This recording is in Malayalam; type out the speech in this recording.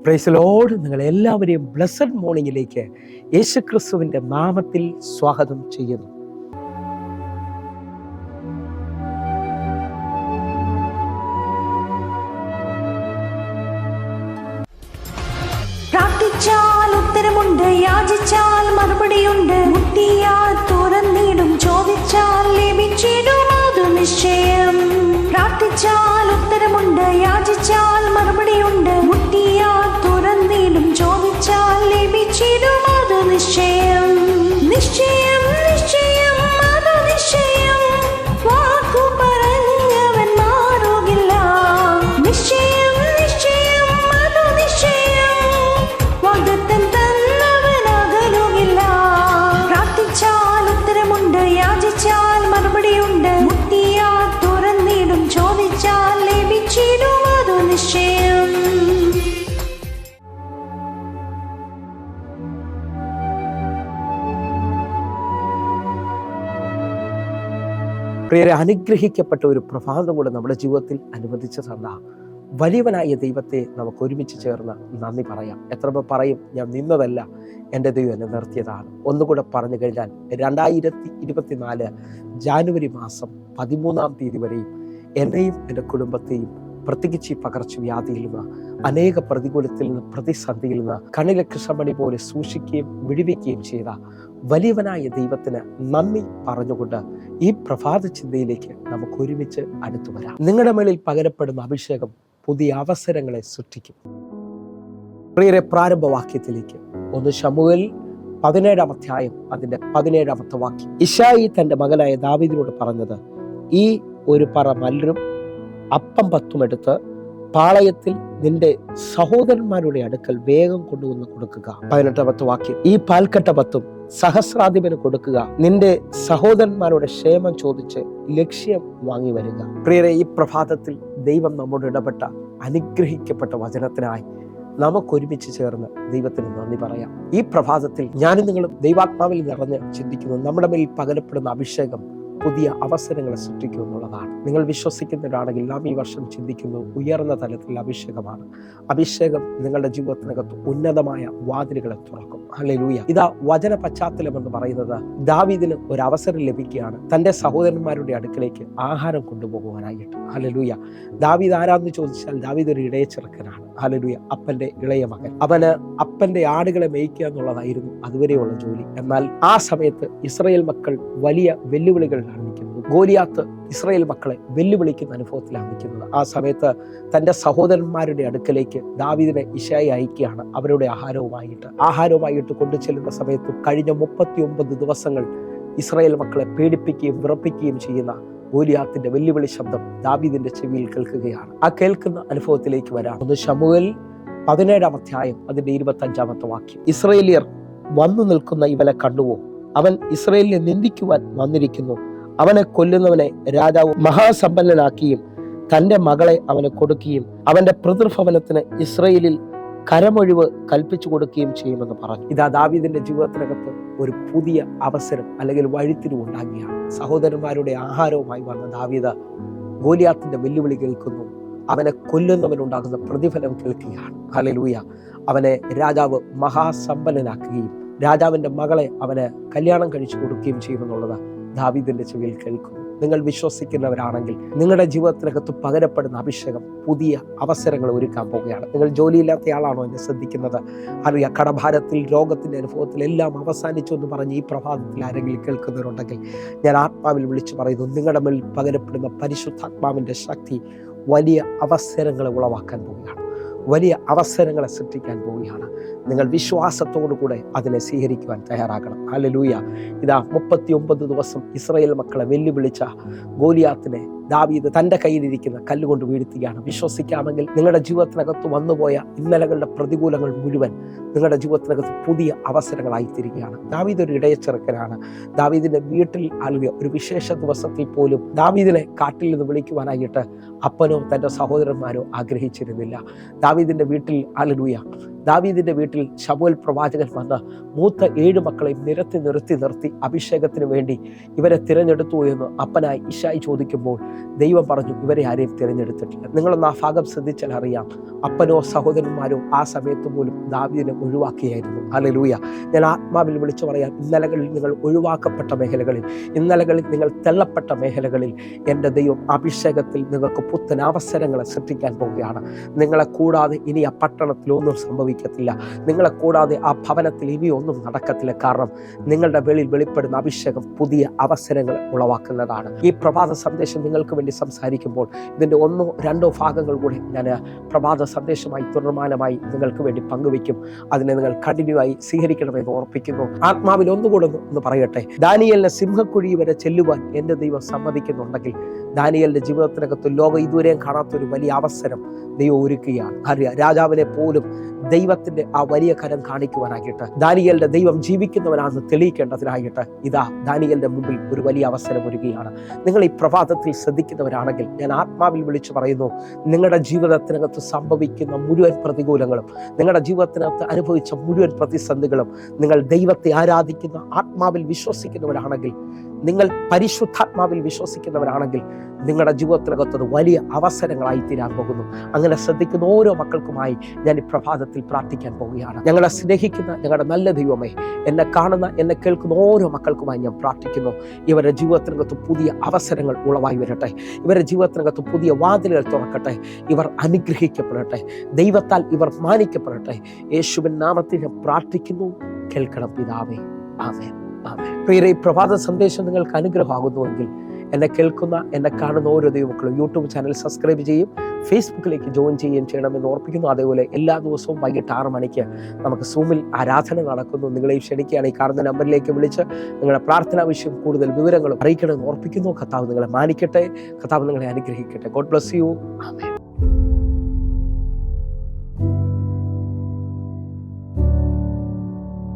Price Lord. നിങ്ങളെല്ലാവരെയും ബ്ലെസ്സഡ് മോർണിംഗിലേക്ക് യേശുക്രിസ്തുവിൻ്റെ നാമത്തിൽ സ്വാഗതം ചെയ്യുന്നു. പ്രാർത്ഥിച്ചാൽ ഉത്തരമുണ്ട്, യാചിച്ചാൽ മറുപടിയുണ്ട്, മുട്ടിയാൽ തുറന്നിടും, ചോദിച്ചാൽ ലഭിച്ചിടും, അത് നിശ്ചയം. പ്രാർത്ഥിച്ചാൽ ഉത്തരമുണ്ട്, യാചിച്ചാൽ മറുപടിയുണ്ട്, മുട്ടിയാൽ തുറന്നിടും, ചോദിച്ചാൽ ലഭിച്ചിടും, അത് നിശ്ചയം. നിശ്ചയം നിശ്ചയം അത് നിശ്ചയം, വാക്കു പറഞ്ഞവൻ മാറുകില്ല. നിശ്ചയം നിശ്ചയം അത് നിശ്ചയം, വാഗ്ദത്തം തന്നവൻ അകലുകില്ല. പ്രാർത്ഥിച്ചാൽ ഉത്തരമുണ്ട്, യാചിച്ചാൽ മറുപടിയുണ്ട്, മുട്ടിയാൽ തുറന്നിടും, ചോദിച്ചാൽ ലഭിച്ചിടും, അത് നിശ്ചയം. പ്രിയരെ, അനുഗ്രഹിക്കപ്പെട്ട ഒരു പ്രഭാതം കൂടെ നമ്മുടെ ജീവിതത്തിൽ അനുവദിച്ചു തന്ന വലിയവനായ ദൈവത്തെ നമുക്ക് ഒരുമിച്ച് ചേർന്ന് നന്ദി പറയാം. എത്ര പേർ പറയും, ഞാൻ നിന്നതല്ല, എൻ്റെ ദൈവം എന്നെ നിർത്തിയതാണ്. ഒന്നുകൂടെ പറഞ്ഞു കഴിഞ്ഞാൽ 2024 ജാനുവരി മാസം 13-ാം തീയതി വരെയും എന്നെയും എൻ്റെ കുടുംബത്തെയും പ്രത്യേകിച്ച് ഈ പകർച്ചവ്യാധിയിൽ നിന്ന്, അനേക പ്രതികൂലത്തിൽ നിന്ന്, പ്രതിസന്ധിയിൽ നിന്ന് കണ്ണിലെ കൃഷ്ണമണി പോലെ സൂക്ഷിക്കുകയും വിടുവിക്കുകയും ചെയ്ത വലിയവനായ ദൈവത്തിന് നന്ദി പറഞ്ഞുകൊണ്ട് ഈ പ്രഭാത ചിന്തയിലേക്ക് നമുക്ക് ഒരുമിച്ച് അടുത്തു വരാം. നിങ്ങളുടെ മേളിൽ പകരപ്പെടുന്ന അഭിഷേകം പുതിയ അവസരങ്ങളെ സൃഷ്ടിക്കും. പ്രിയരെ, പ്രാരംഭവാക്യത്തിലേക്ക് 1 ശമൂവേൽ 17-ാം അധ്യായം അതിന്റെ 17-ാമത്തെ വാക്യം. ഇശായി തന്റെ മകനായ ദാവീദിനോട് പറഞ്ഞത്, ഈ ഒരു പറ മലരും അപ്പം 10 എടുത്ത് പാളയത്തിൽ നിന്റെ സഹോദരന്മാരുടെ അടുക്കൽ വേഗം കൊണ്ടുവന്ന് കൊടുക്കുക. 18-ാമത്തെ വാക്യം. ഈ പാൽക്കട്ട 10 സഹസ്രാധിപന് കൊടുക്കുക, നിന്റെ സഹോദരന്മാരുടെ ക്ഷേമം ചോദിച്ച് ലക്ഷ്യം വാങ്ങി വരിക. പ്രിയരെ, ഈ പ്രഭാതത്തിൽ ദൈവം നമ്മോട് ഇടപെട്ട അനുഗ്രഹിക്കപ്പെട്ട വചനത്തിനായി നമുക്കൊരുമിച്ച് ചേർന്ന് ദൈവത്തിന് നന്ദി പറയാം. ഈ പ്രഭാതത്തിൽ ഞാനും നിങ്ങളും ദൈവാത്മാവിൽ നിറഞ്ഞ് ചിന്തിക്കുന്നു, നമ്മുടെ മേൽ പകരപ്പെടുന്ന അഭിഷേകം പുതിയ അവസരങ്ങളെ സൃഷ്ടിക്കും എന്നുള്ളതാണ്. നിങ്ങൾ വിശ്വസിക്കുന്നവരാണെങ്കിൽ നാം ഈ വർഷം ചിന്തിക്കുന്നു ഉയർന്ന തലത്തിലുള്ള അഭിഷേകമാണ്. അഭിഷേകം നിങ്ങളുടെ ജീവിതത്തിനകത്ത് ഉന്നതമായ വാതിലുകളെ തുറക്കും. ഹല്ലേലൂയ. ഇതാ വചന പശ്ചാത്തലം എന്ന് പറയുന്നത്, ദാവീദിന് ഒരു അവസരം ലഭിക്കുകയാണ് തൻ്റെ സഹോദരന്മാരുടെ അടുക്കലേക്ക് ആഹാരം കൊണ്ടുപോകുവാനായിട്ട്. ഹല്ലേലൂയ. ദാവീദ് ആരാന്ന് ചോദിച്ചാൽ, ദാവീദ് ഒരു ഇടയ ചെറുക്കനാണ്. ഹല്ലേലൂയ. അപ്പന്റെ ഇളയ മകൻ. അവന് അപ്പന്റെ ആടുകളെ മേയ്ക്കുക എന്നുള്ളതായിരുന്നു അതുവരെയുള്ള ജോലി. എന്നാൽ ആ സമയത്ത് ഇസ്രായേൽ മക്കൾ വലിയ വെല്ലുവിളികളിലാണ് നിൽക്കുന്നത്. ഗോലിയാത്ത് ഇസ്രായേൽ മക്കളെ വെല്ലുവിളിക്കുന്ന അനുഭവത്തിലാണ് നിൽക്കുന്നത്. ആ സമയത്ത് തൻ്റെ സഹോദരന്മാരുടെ അടുക്കലേക്ക് ദാവീദിനെ ഇശായി അയക്കുകയാണ് അവരുടെ ആഹാരവുമായിട്ട് കൊണ്ടു ചെല്ലുന്ന സമയത്ത് കഴിഞ്ഞ 39 ദിവസങ്ങൾ ഇസ്രായേൽ മക്കളെ പേടിപ്പിക്കുകയും വിറപ്പിക്കുകയും ചെയ്യുന്ന ഗോലിയാത്തിന്റെ വെല്ലുവിളി ശബ്ദം ദാവീദിന്റെ ചെവിയിൽ കേൾക്കുകയാണ്. ആ കേൾക്കുന്ന അനുഭവത്തിലേക്ക് വരാം. 1 ശമൂവേൽ 17-ാം അധ്യായം അതിന്റെ 25-ാമത്തെ വാക്യം. ഇസ്രായേലിയർ വന്നു നിൽക്കുന്ന ഇവനെ കണ്ടുവോ? അവൻ ഇസ്രായേലിനെ നിന്ദിക്കുവാൻ വന്നിരിക്കുന്നു. അവനെ കൊല്ലുന്നവനെ രാജാവ് മഹാസമ്പന്നനാക്കിയും തൻ്റെ മകളെ അവന് കൊടുക്കുകയും അവന്റെ പിതൃഭവനത്തിന് ഇസ്രായേലിൽ കരമൊഴിവ് കൽപ്പിച്ചു കൊടുക്കുകയും ചെയ്യുമെന്ന് പറഞ്ഞു. ഇതാ ദാവീദിന്റെ ജീവിതത്തിനകത്ത് ഒരു പുതിയ അവസരം അല്ലെങ്കിൽ വഴിത്തിരിവ് ഉണ്ടാകുകയാണ്. സഹോദരന്മാരുടെ ആഹാരവുമായി വന്ന ദാവീദ് ഗോലിയാത്തിന്റെ വെല്ലുവിളി കേൾക്കുന്നു. അവനെ കൊല്ലുന്നവനുണ്ടാകുന്ന പ്രതിഫലം കേൾക്കുകയാണ്. ഹല്ലേലൂയ. അവനെ രാജാവ് മഹാസമ്പന്നനാക്കുകയും രാജാവിന്റെ മകളെ അവന് കല്യാണം കഴിച്ചു കൊടുക്കുകയും ചെയ്യുമെന്നുള്ളത് ദാവീദിന്റെ ചെവിയിൽ കേൾക്കുന്നു. നിങ്ങൾ വിശ്വസിക്കുന്നവരാണെങ്കിൽ നിങ്ങളുടെ ജീവിതത്തിനകത്ത് പകരപ്പെടുന്ന അഭിഷേകം പുതിയ അവസരങ്ങൾ ഒരുക്കാൻ പോവുകയാണ്. നിങ്ങൾ ജോലിയില്ലാത്ത ആളാണോ എന്നെ ശ്രദ്ധിക്കുന്നത്? അറിയാം, കടഭാരത്തിൽ, രോഗത്തിന്റെ അനുഭവത്തിൽ എല്ലാം അവസാനിച്ചു എന്ന് പറഞ്ഞ് ഈ പ്രഭാതത്തിൽ ആരെങ്കിലും കേൾക്കുന്നവരുണ്ടെങ്കിൽ ഞാൻ ആത്മാവിൽ വിളിച്ചു പറയുന്നു, നിങ്ങളുടെ മേൽ പകരപ്പെടുന്ന പരിശുദ്ധാത്മാവിന്റെ ശക്തി വലിയ അവസരങ്ങളെ ഉളവാക്കാൻ പോവുകയാണ്. വലിയ അവസരങ്ങളെ സൃഷ്ടിക്കാൻ പോവുകയാണ്. നിങ്ങൾ വിശ്വാസത്തോടു കൂടെ അതിനെ സ്വീകരിക്കുവാൻ തയ്യാറാകണം. ഹല്ലേലൂയ. ഇതാ 39 ദിവസം ഇസ്രായേൽ മക്കളെ വെല്ലുവിളിച്ച ഗോലിയാത്തിനെ ദാവീദ് തൻ്റെ കയ്യിലിരിക്കുന്ന കല്ലുകൊണ്ട് വീഴ്ത്തുകയാണ്. വിശ്വസിക്കാമെങ്കിൽ നിങ്ങളുടെ ജീവിതത്തിനകത്ത് വന്നുപോയ ഇന്നലകളുടെ പ്രതികൂലങ്ങൾ മുഴുവൻ നിങ്ങളുടെ ജീവിതത്തിനകത്ത് പുതിയ അവസരങ്ങളായി തീരുകയാണ്. ദാവീദ് ഒരു ഇടയച്ചെറുക്കനാണ്. ദാവീദിന്റെ വീട്ടിൽ അല്ലെങ്കിൽ ഒരു വിശേഷ ദിവസത്തിൽ പോലും ദാവീദിനെ കാട്ടിൽ നിന്ന് വിളിക്കുവാനായിട്ട് അപ്പനോ തൻ്റെ സഹോദരന്മാരോ ആഗ്രഹിച്ചിരുന്നില്ല. ദാവീദിന്റെ വീട്ടിൽ ഹല്ലേലൂയ ദാവീദിൻ്റെ വീട്ടിൽ ശമൂവേൽ പ്രവാചകൻ വന്ന് മൂത്ത 7 മക്കളെയും നിർത്തി അഭിഷേകത്തിന് വേണ്ടി ഇവരെ തിരഞ്ഞെടുത്തു എന്ന് അപ്പനായി ഇശായി ചോദിക്കുമ്പോൾ ദൈവം പറഞ്ഞു, ഇവരെ ആരെയും തിരഞ്ഞെടുത്തിട്ടില്ല. നിങ്ങളൊന്ന് ആ ഭാഗം ശ്രദ്ധിച്ചാൽ അറിയാം, അപ്പനോ സഹോദരന്മാരോ ആ സമയത്ത് പോലും ദാവീദിനെ ഒഴിവാക്കിയായിരുന്നു. ഹല്ലേലൂയ. ഞാൻ ആത്മാവിൽ വിളിച്ചു പറയാം, ഇന്നലകളിൽ നിങ്ങൾ ഒഴിവാക്കപ്പെട്ട മേഖലകളിൽ, ഇന്നലകളിൽ നിങ്ങൾ തള്ളപ്പെട്ട മേഖലകളിൽ എൻ്റെ ദൈവം അഭിഷേകത്തിൽ നിങ്ങൾക്ക് പുത്തൻ അവസരങ്ങളെ സൃഷ്ടിക്കാൻ പോവുകയാണ്. നിങ്ങളെ കൂടാതെ ഇനി ആ പട്ടണത്തിൽ ഒന്നും സംഭവിക്കത്തില്ല. നിങ്ങളെ കൂടാതെ ആ ഭവനത്തിൽ ഇനിയൊന്നും നടക്കത്തില്ല. കാരണം നിങ്ങളുടെ വെളിയിൽ വെളിപ്പെടുന്ന അഭിഷേകം പുതിയ അവസരങ്ങൾ ഉളവാക്കുന്നതാണ്. ഈ പ്രഭാത സന്ദേശം നിങ്ങൾക്ക് വേണ്ടി സംസാരിക്കുമ്പോൾ ഇതിൻ്റെ 1 or 2 ഭാഗങ്ങൾ കൂടി ഞാൻ പ്രഭാത സന്ദേശമായി തുടർമാനമായി നിങ്ങൾക്ക് വേണ്ടി പങ്കുവയ്ക്കും. അതിനെ നിങ്ങൾ കണ്ടിന്യൂ ആയി സ്വീകരിക്കണമെന്ന് ഓർപ്പിക്കുന്നു. ആത്മാവിൽ ഒന്നുകൂടെ ഒന്ന് പറയട്ടെ. ദാനിയേലിനെ സിംഹക്കുഴി വരെ ചെല്ലുവാൻ എൻ്റെ ദൈവം സമ്മതിക്കുന്നുണ്ടെങ്കിൽ ദാനിയേലിന്റെ ജീവിതത്തിനകത്ത് ലോകം ഇതുവരെയും കാണാത്തൊരു വലിയ അവസരം ദൈവം ഒരുക്കുകയാണ്. അറിയാം, രാജാവിനെ പോലും ദൈവത്തിന്റെ ആ വലിയ കരം കാണിക്കുവാനായിട്ട്, ദാനിയേലിന്റെ ദൈവം ജീവിക്കുന്നവനാണെന്ന് തെളിയിക്കേണ്ടതിനായിട്ട് ഇതാ ദാനിയേലിന്റെ മുമ്പിൽ ഒരു വലിയ അവസരം ഒരുക്കുകയാണ്. നിങ്ങൾ ഈ പ്രഭാതത്തിൽ ശ്രദ്ധിക്കുന്നവരാണെങ്കിൽ ഞാൻ ആത്മാവിൽ വിളിച്ചു പറയുന്നു, നിങ്ങളുടെ ജീവിതത്തിനകത്ത് സംഭവിക്കുന്ന മുഴുവൻ പ്രതികൂലങ്ങളും, നിങ്ങളുടെ ജീവിതത്തിനകത്ത് അനുഭവിച്ച മുഴുവൻ പ്രതിസന്ധികളും, നിങ്ങൾ ദൈവത്തെ ആരാധിക്കുന്ന ആത്മാവിൽ വിശ്വസിക്കുന്നവരാണെങ്കിൽ, നിങ്ങൾ പരിശുദ്ധാത്മാവിൽ വിശ്വസിക്കുന്നവരാണെങ്കിൽ നിങ്ങളുടെ ജീവിതത്തിനകത്തത് വലിയ അവസരങ്ങളായി തീരാൻ പോകുന്നു. അങ്ങനെ ശ്രദ്ധിക്കുന്ന ഓരോ മക്കൾക്കുമായി ഞാൻ ഈ പ്രഭാതത്തിൽ പ്രാർത്ഥിക്കാൻ പോവുകയാണ്. ഞങ്ങളെ സ്നേഹിക്കുന്ന ഞങ്ങളുടെ നല്ല ദൈവമേ, എന്നെ കാണുന്ന എന്നെ കേൾക്കുന്ന ഓരോ മക്കൾക്കുമായി ഞാൻ പ്രാർത്ഥിക്കുന്നു. ഇവരുടെ ജീവിതത്തിനകത്ത് പുതിയ അവസരങ്ങൾ ഉളവായി വരട്ടെ. ഇവരുടെ ജീവിതത്തിനകത്ത് പുതിയ വാതിലുകൾ തുറക്കട്ടെ. ഇവർ അനുഗ്രഹിക്കപ്പെടട്ടെ. ദൈവത്താൽ ഇവർ മാനിക്കപ്പെടട്ടെ. യേശുവിൻ നാമത്തിൽ ഞാൻ പ്രാർത്ഥിക്കുന്നു. കേൾക്കണം പിതാവേ. ആമേൻ. പ്രിയരെ, ഈ പ്രഭാത സന്ദേശം നിങ്ങൾക്ക് അനുഗ്രഹമാകുന്നുവെങ്കിൽ എന്നെ കേൾക്കുന്ന എന്നെ കാണുന്ന ഓരോ ദൈവമക്കളും യൂട്യൂബ് ചാനൽ സബ്സ്ക്രൈബ് ചെയ്യും, ഫേസ്ബുക്കിലേക്ക് ജോയിൻ ചെയ്യുകയും ചെയ്യണമെന്ന് ഓർപ്പിക്കുന്നു. അതേപോലെ എല്ലാ ദിവസവും വൈകിട്ട് 6 മണിക്ക് നമുക്ക് സൂമിൽ ആരാധന നടക്കുന്നു. നിങ്ങളെയും ക്ഷണിക്കുകയാണ്. ഈ കാണുന്ന നമ്പറിലേക്ക് വിളിച്ച് നിങ്ങളുടെ പ്രാർത്ഥനാ വിഷയം കൂടുതൽ വിവരങ്ങളും അറിയിക്കണമെന്ന് ഓർപ്പിക്കുന്നു. കർത്താവ് നിങ്ങളെ മാനിക്കട്ടെ. കർത്താവ് നിങ്ങളെ അനുഗ്രഹിക്കട്ടെ. God bless you. ആമേൻ.